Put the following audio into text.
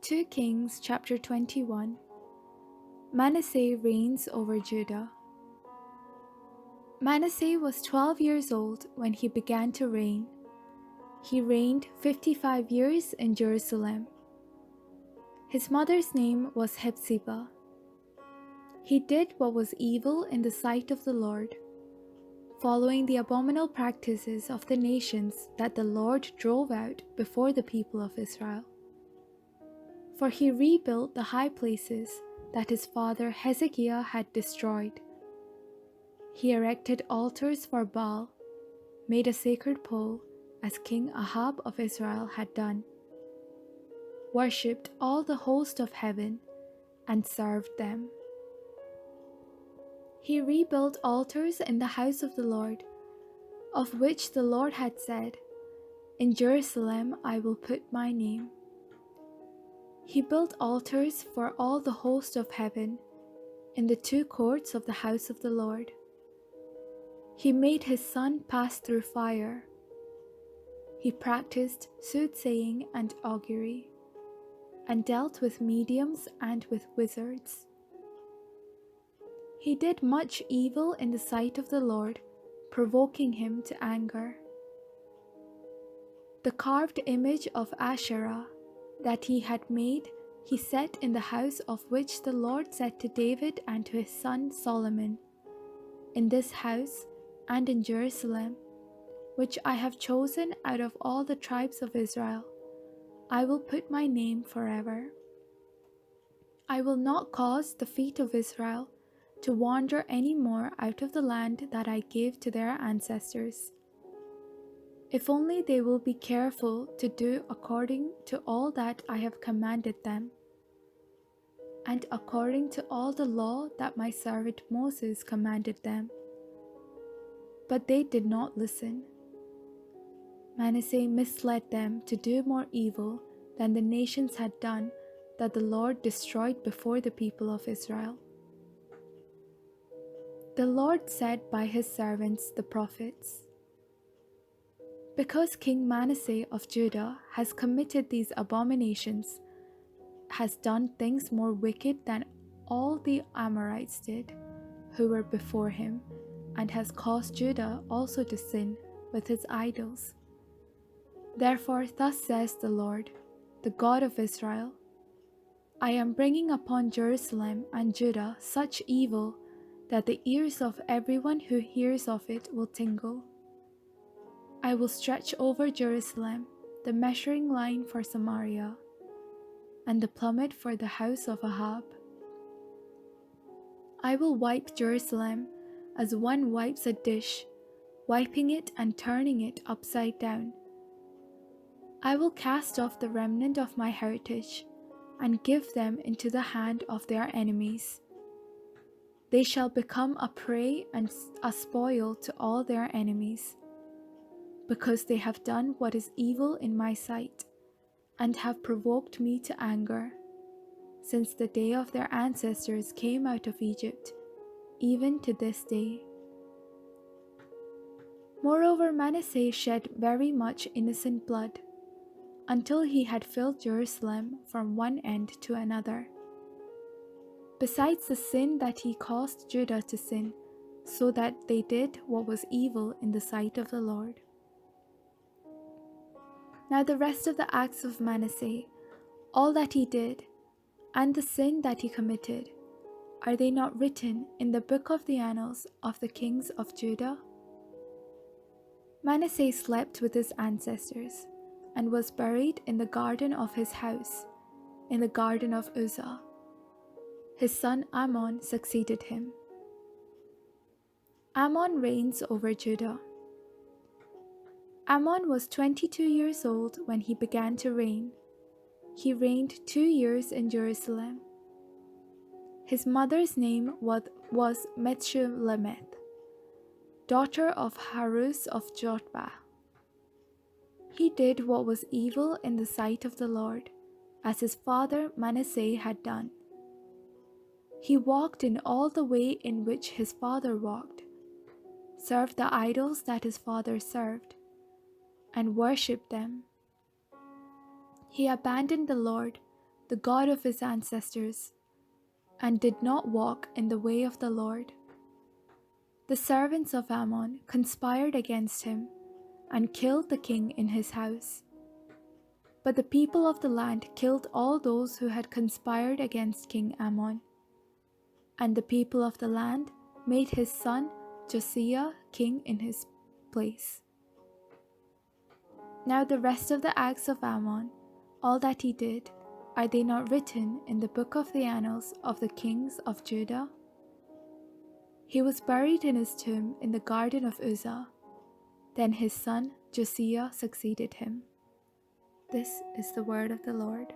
2 Kings chapter 21. Manasseh reigns over Judah. Manasseh was 12 years old when he began to reign. He reigned 55 years in Jerusalem. His mother's name was Hephzibah. He did what was evil in the sight of the Lord, following the abominable practices of the nations that the Lord drove out before the people of Israel. For he rebuilt the high places that his father Hezekiah had destroyed. He erected altars for Baal, made a sacred pole, as King Ahab of Israel had done, worshipped all the host of heaven, and served them. He rebuilt altars in the house of the Lord, of which the Lord had said, "In Jerusalem I will put my name." He built altars for all the host of heaven in the two courts of the house of the Lord. He made his son pass through fire. He practiced soothsaying and augury, and dealt with mediums and with wizards. He did much evil in the sight of the Lord, provoking him to anger. The carved image of Asherah that he had made, he set in the house of which the Lord said to David and to his son Solomon, "In this house and in Jerusalem, which I have chosen out of all the tribes of Israel, I will put my name forever. I will not cause the feet of Israel to wander any more out of the land that I gave to their ancestors. If only they will be careful to do according to all that I have commanded them, and according to all the law that my servant Moses commanded them." But they did not listen. Manasseh misled them to do more evil than the nations had done that the Lord destroyed before the people of Israel. The Lord said by his servants the prophets, "Because King Manasseh of Judah has committed these abominations, has done things more wicked than all the Amorites did, who were before him, and has caused Judah also to sin with his idols. Therefore thus says the Lord, the God of Israel, I am bringing upon Jerusalem and Judah such evil that the ears of everyone who hears of it will tingle. I will stretch over Jerusalem the measuring line for Samaria, and the plummet for the house of Ahab. I will wipe Jerusalem as one wipes a dish, wiping it and turning it upside down. I will cast off the remnant of my heritage, and give them into the hand of their enemies. They shall become a prey and a spoil to all their enemies, because they have done what is evil in my sight, and have provoked me to anger, since the day of their ancestors came out of Egypt, even to this day." Moreover, Manasseh shed very much innocent blood, until he had filled Jerusalem from one end to another, besides the sin that he caused Judah to sin, so that they did what was evil in the sight of the Lord. Now the rest of the acts of Manasseh, all that he did, and the sin that he committed, are they not written in the book of the annals of the kings of Judah? Manasseh slept with his ancestors, and was buried in the garden of his house, in the garden of Uzzah. His son Ammon succeeded him. Ammon reigns over Judah. Ammon was 22 years old when he began to reign. He reigned 2 years in Jerusalem. His mother's name was Methshulameth, daughter of Haruz of Jotbah. He did what was evil in the sight of the Lord, as his father Manasseh had done. He walked in all the way in which his father walked, served the idols that his father served, and worshipped them. He abandoned the Lord, the God of his ancestors, and did not walk in the way of the Lord. The servants of Ammon conspired against him and killed the king in his house. But the people of the land killed all those who had conspired against King Ammon. And the people of the land made his son Josiah king in his place. Now the rest of the acts of Ammon, all that he did, are they not written in the book of the annals of the kings of Judah? He was buried in his tomb in the garden of Uzzah. Then his son Josiah succeeded him. This is the word of the Lord.